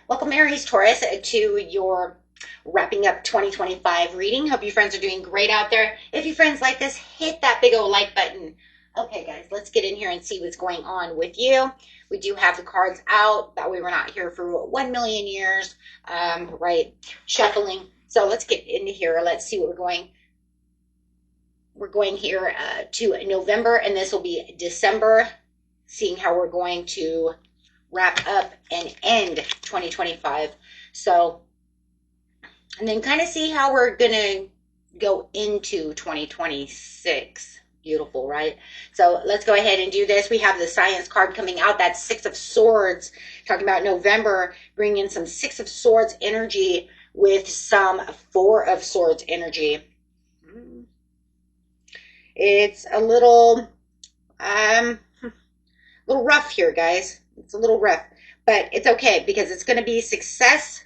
Welcome, Aries, Taurus, to your wrapping up 2025 reading. Hope you friends are doing great out there. If you friends like this, hit that big old like button. Okay, guys, let's get in here and see what's going on with you. We do have the cards out. That way we're not here for 1,000,000 years, right? Shuffling. So let's get into here. Let's see what we're going. We're going here to November, and this will be December, seeing how we're going to wrap up and end 2025. So, and then kind of see how we're going to go into 2026. Beautiful, right? So let's go ahead and do this. We have the Science card coming out. That's Six of Swords. Talking about November, bringing in some Six of Swords energy with some Four of Swords energy. It's a little rough here, guys. It's a little rough, but it's okay because it's going to be success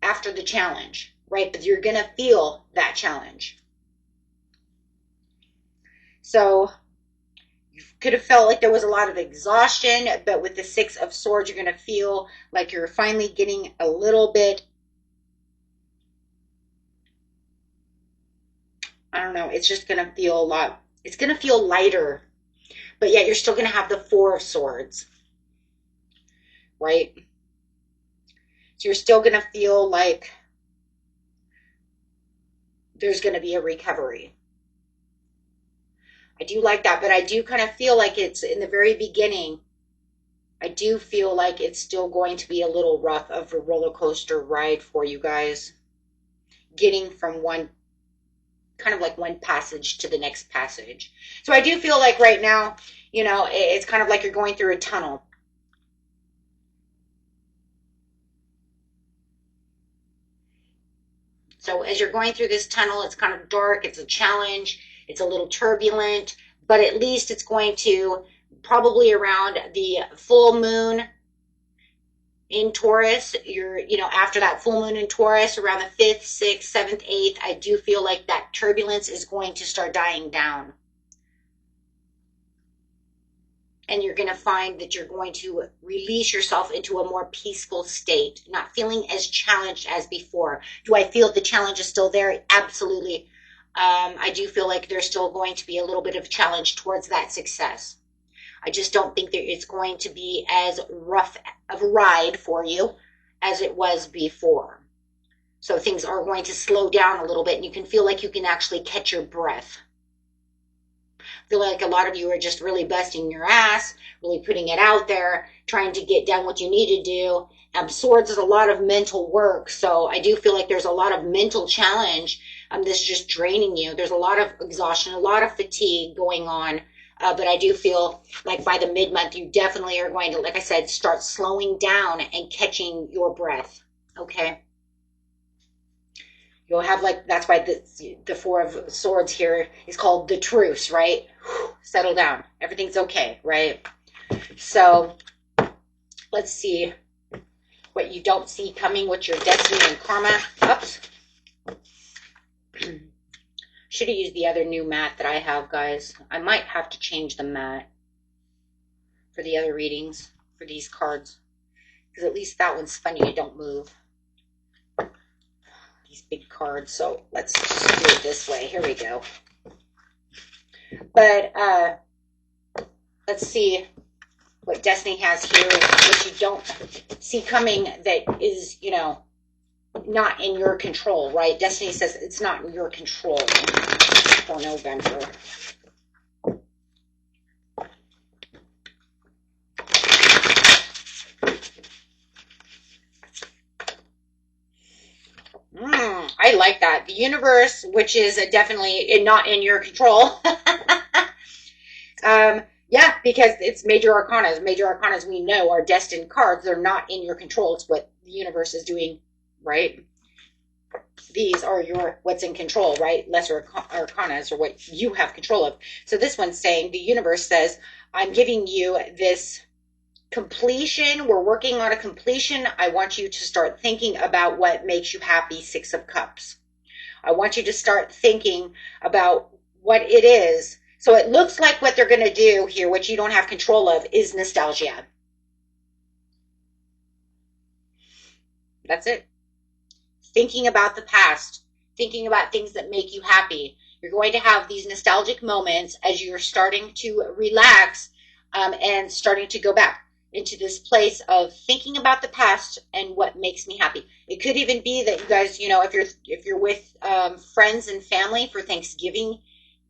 after the challenge, right? But you're going to feel that challenge. So you could have felt like there was a lot of exhaustion, but with the Six of Swords, you're going to feel like you're finally getting a little bit, I don't know, it's just going to feel a lot, it's going to feel lighter, but yet you're still going to have the Four of Swords. Right? So you're still going to feel like there's going to be a recovery. I do like that, but I do kind of feel like it's in the very beginning. I do feel like it's still going to be a little rough of a roller coaster ride for you guys. Getting from one, kind of like one passage to the next passage. So I do feel like right now, you know, it's kind of like you're going through a tunnel. So as you're going through this tunnel, it's kind of dark, it's a challenge, it's a little turbulent, but at least it's going to probably around the full moon in Taurus, after that full moon in Taurus, around the 5th, 6th, 7th, 8th, I do feel like that turbulence is going to start dying down. And you're going to find that you're going to release yourself into a more peaceful state, not feeling as challenged as before. Do I feel the challenge is still there? Absolutely. I do feel like there's still going to be a little bit of challenge towards that success. I just don't think that it's going to be as rough of a ride for you as it was before. So things are going to slow down a little bit, and you can feel like you can actually catch your breath. I feel like a lot of you are just really busting your ass, really putting it out there, trying to get done what you need to do. Swords is a lot of mental work, so I do feel like there's a lot of mental challenge that's just draining you. There's a lot of exhaustion, a lot of fatigue going on, but I do feel like by the mid-month, you definitely are going to, like I said, start slowing down and catching your breath, okay? You'll have that's why the Four of Swords here is called the truce, right? Settle down. Everything's okay, right? So let's see what you don't see coming with your destiny and karma. Oops. Should have used the other new mat that I have, guys. I might have to change the mat for the other readings for these cards, because at least that one's funny. You don't move. Big cards, so let's just do it this way. Here we go. But let's see what Destiny has here, what you don't see coming that is, not in your control, right? Destiny says it's not in your control for November. I like that. The universe, which is definitely not in your control. Yeah, because it's major arcanas. Major arcanas, we know, are destined cards. They're not in your control. It's what the universe is doing, right? These are what's in control, right? Lesser arcanas are what you have control of. So this one's saying, the universe says, I'm giving you this completion. We're working on a completion. I want you to start thinking about what makes you happy. Six of Cups. I want you to start thinking about what it is. So it looks like what they're going to do here, which you don't have control of, is nostalgia. That's it. Thinking about the past, thinking about things that make you happy. You're going to have these nostalgic moments as you're starting to relax, and starting to go back into this place of thinking about the past and what makes me happy. It could even be that you guys, if you're with friends and family for Thanksgiving,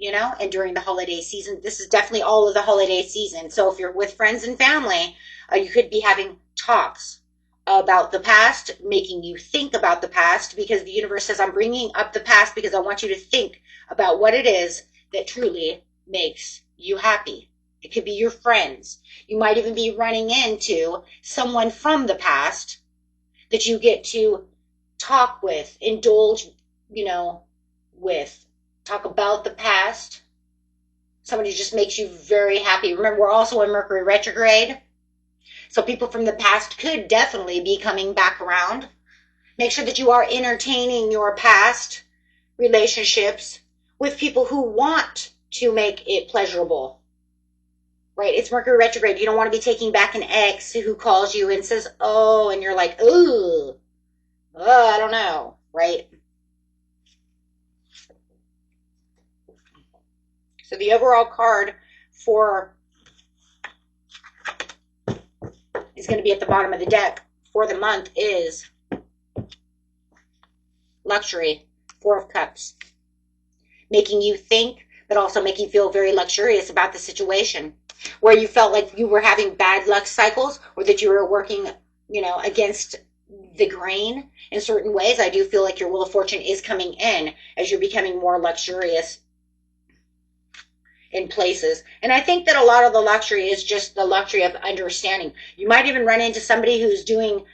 and during the holiday season, this is definitely all of the holiday season. So if you're with friends and family, you could be having talks about the past, making you think about the past, because the universe says, I'm bringing up the past because I want you to think about what it is that truly makes you happy. It could be your friends. You might even be running into someone from the past that you get to talk with, indulge, with, talk about the past. Somebody just makes you very happy. Remember, we're also in Mercury retrograde. So people from the past could definitely be coming back around. Make sure that you are entertaining your past relationships with people who want to make it pleasurable. Right? It's Mercury retrograde. You don't want to be taking back an ex who calls you and says, oh, and you're like, ooh, oh, I don't know. Right? So the overall card for is going to be at the bottom of the deck for the month is luxury, 4 of Cups. Making you think, but also making you feel very luxurious about the situation. Where you felt like you were having bad luck cycles, or that you were working, against the grain in certain ways. I do feel like your Wheel of Fortune is coming in as you're becoming more luxurious in places. And I think that a lot of the luxury is just the luxury of understanding. You might even run into somebody who's doing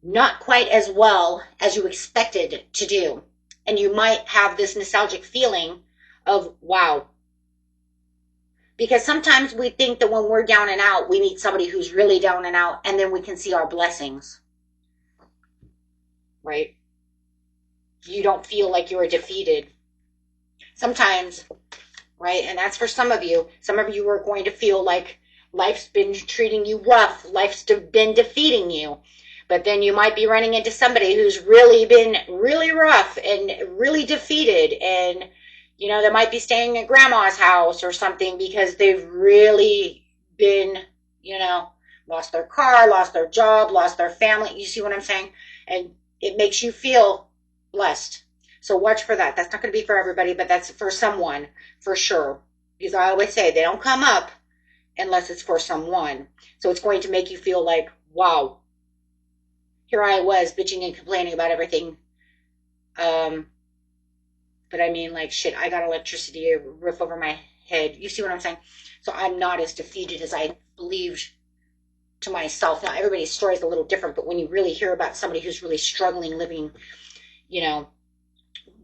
not quite as well as you expected to do. And you might have this nostalgic feeling of, wow. Because sometimes we think that when we're down and out, we meet somebody who's really down and out, and then we can see our blessings. Right? You don't feel like you're defeated. Sometimes, right? And that's for some of you. Some of you are going to feel like life's been treating you rough. Life's been defeating you. But then you might be running into somebody who's really been really rough and really defeated, and they might be staying at grandma's house or something because they've really been, lost their car, lost their job, lost their family. You see what I'm saying? And it makes you feel blessed. So watch for that. That's not going to be for everybody, but that's for someone for sure. Because I always say they don't come up unless it's for someone. So it's going to make you feel like, wow, here I was bitching and complaining about everything. But I mean, like, shit, I got electricity, a roof over my head. You see what I'm saying? So I'm not as defeated as I believed to myself. Now, everybody's story is a little different, but when you really hear about somebody who's really struggling, living,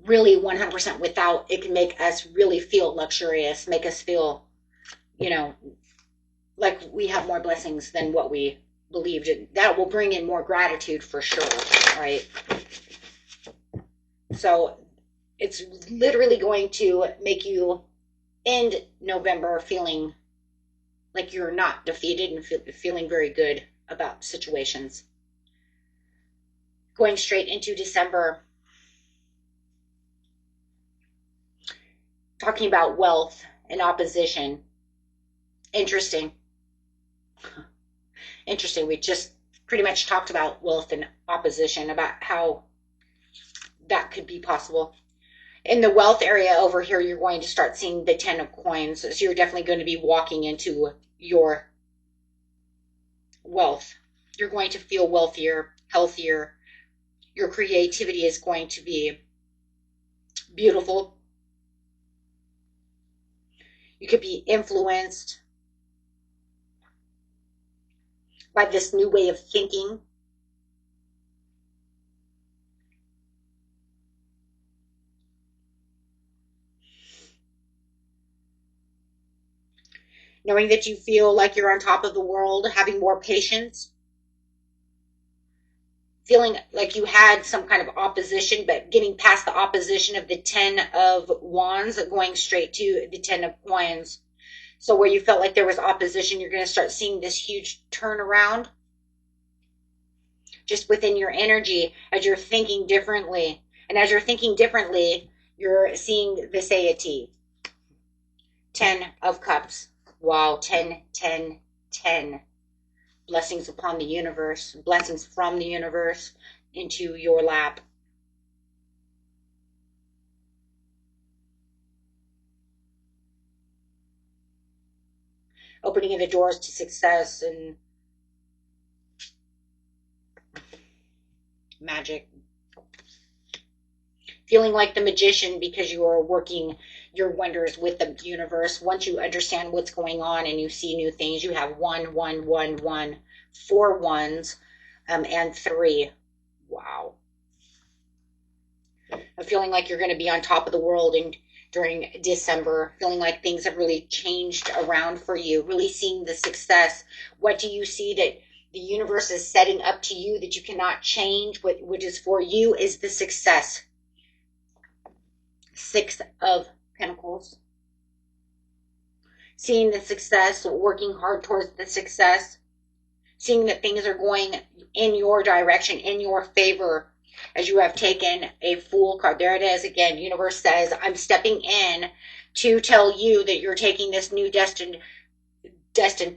really 100% without, it can make us really feel luxurious, make us feel, like we have more blessings than what we believed. That will bring in more gratitude for sure, right? So it's literally going to make you end November feeling like you're not defeated and feeling very good about situations. Going straight into December, talking about wealth and opposition. Interesting. We just pretty much talked about wealth and opposition, about how that could be possible. In the wealth area over here, you're going to start seeing the 10 of coins. So you're definitely going to be walking into your wealth. You're going to feel wealthier, healthier. Your creativity is going to be beautiful. You could be influenced by this new way of thinking. Knowing that you feel like you're on top of the world, having more patience, feeling like you had some kind of opposition, but getting past the opposition of the 10 of wands, going straight to the 10 of coins. So where you felt like there was opposition, you're going to start seeing this huge turnaround. just within your energy as you're thinking differently. And as you're thinking differently, you're seeing the deity. 10 of Cups. Wow, 10, 10, 10. Blessings upon the universe, blessings from the universe into your lap. Opening of the doors to success and magic. Feeling like the magician because you are working your wonders with the universe. Once you understand what's going on and you see new things, you have 1, 1, 1, 1, 4 ones, and 3. Wow. I'm feeling like you're going to be on top of the world during December, feeling like things have really changed around for you, really seeing the success. What do you see that the universe is setting up to you that you cannot change? What is for you is the success. 6 of Pentacles. Seeing the success, working hard towards the success, seeing that things are going in your direction, in your favor, as you have taken a Fool card. There it is again. Universe says, I'm stepping in to tell you that you're taking this new destined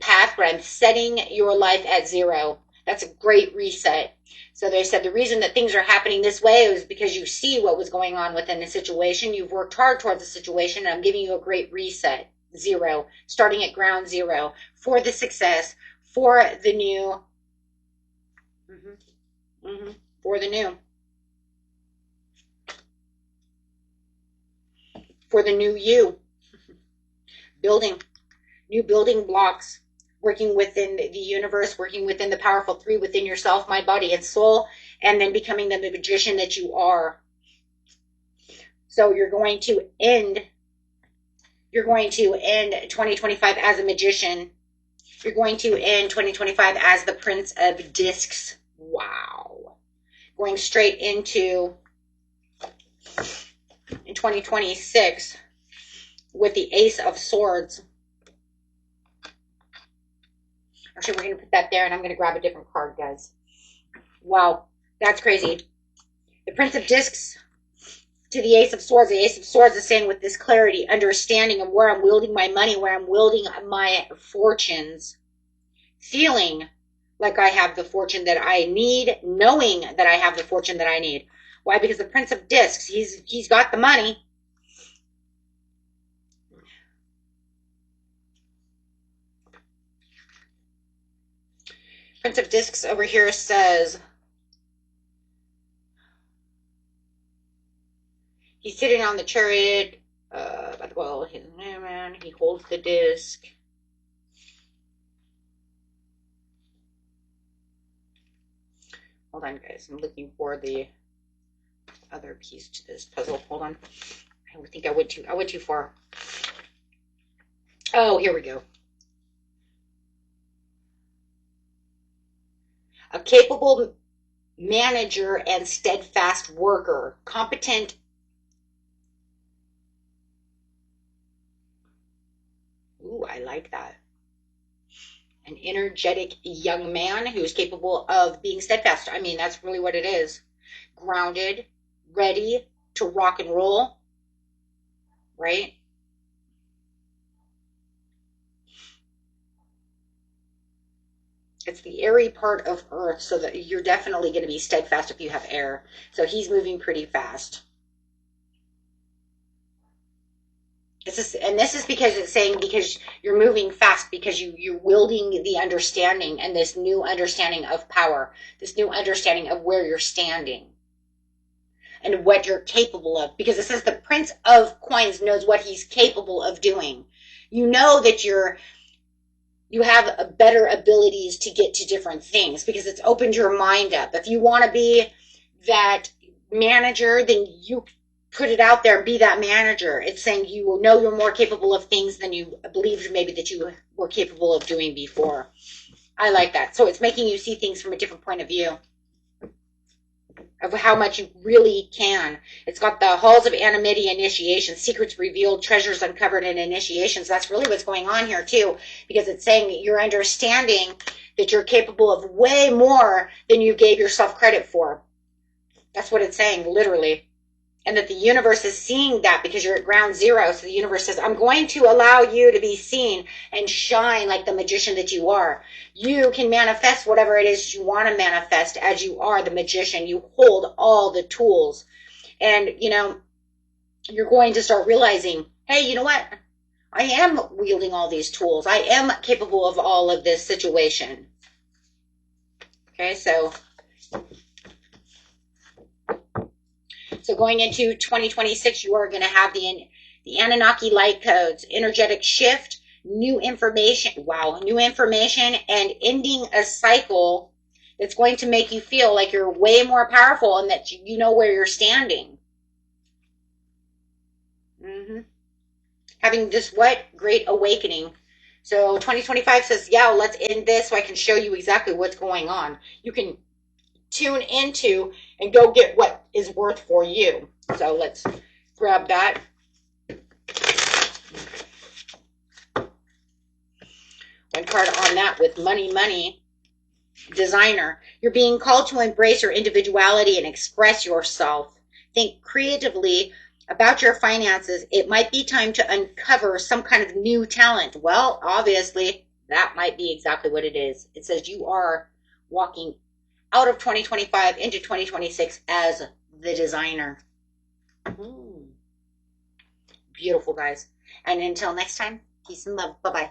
path, but I'm setting your life at 0. That's a great reset. So they said the reason that things are happening this way is because you see what was going on within the situation. You've worked hard towards the situation, and I'm giving you a great reset. 0. Starting at ground 0 for the success, for the new. For the new. For the new you. Building. New building blocks. Working within the universe, working within the powerful 3 within yourself, mind, body, and soul, and then becoming the magician that you are. So you're going to end 2025 as a magician. You're going to end 2025 as the Prince of Discs. Wow. Going straight into in 2026 with the Ace of Swords. Actually, we're going to put that there, and I'm going to grab a different card, guys. Wow, that's crazy. The Prince of Discs to the Ace of Swords. The Ace of Swords is saying with this clarity, understanding of where I'm wielding my money, where I'm wielding my fortunes. Feeling like I have the fortune that I need, knowing that I have the fortune that I need. Why? Because the Prince of Discs, he's got the money. Prince of Discs over here says he's sitting on the chariot. Well, his man, he holds the disc. Hold on, guys. I'm looking for the other piece to this puzzle. Hold on. I think I went too far. Oh, here we go. A capable manager and steadfast worker. Competent. Ooh, I like that. An energetic young man who is capable of being steadfast. I mean, that's really what it is. Grounded, ready to rock and roll. Right? It's the airy part of Earth, so that you're definitely going to be steadfast if you have air. So he's moving pretty fast. This is because it's saying because you're moving fast, because you're wielding the understanding and this new understanding of power, this new understanding of where you're standing and what you're capable of. Because it says the Prince of Coins knows what he's capable of doing. You know that you have better abilities to get to different things because it's opened your mind up. If you want to be that manager, then you put it out there and be that manager. It's saying you know you're more capable of things than you believed maybe that you were capable of doing before. I like that. So it's making you see things from a different point of view. of how much you really can. It's got the halls of anonymity, initiation, secrets revealed, treasures uncovered, and initiations. That's really what's going on here too, because it's saying that you're understanding that you're capable of way more than you gave yourself credit for. That's what it's saying, literally. And that the universe is seeing that because you're at ground zero. So the universe says, I'm going to allow you to be seen and shine like the magician that you are. You can manifest whatever it is you want to manifest as you are the magician. You hold all the tools. And, you know, you're going to start realizing, hey, you know what? I am wielding all these tools. I am capable of all of this situation. Okay, so going into 2026, you are going to have the Anunnaki light codes, energetic shift, new information. Wow, new information, and ending a cycle that's going to make you feel like you're way more powerful and that you know where you're standing. Having this great awakening. So 2025 says, yeah, let's end this so I can show you exactly what's going on. You can tune into and go get what is worth for you. So let's grab that. One card on that with money, designer. You're being called to embrace your individuality and express yourself. Think creatively about your finances. It might be time to uncover some kind of new talent. Well, obviously, that might be exactly what it is. It says you are walking out of 2025 into 2026 as the designer. Beautiful, guys. And until next time, peace and love. Bye-bye.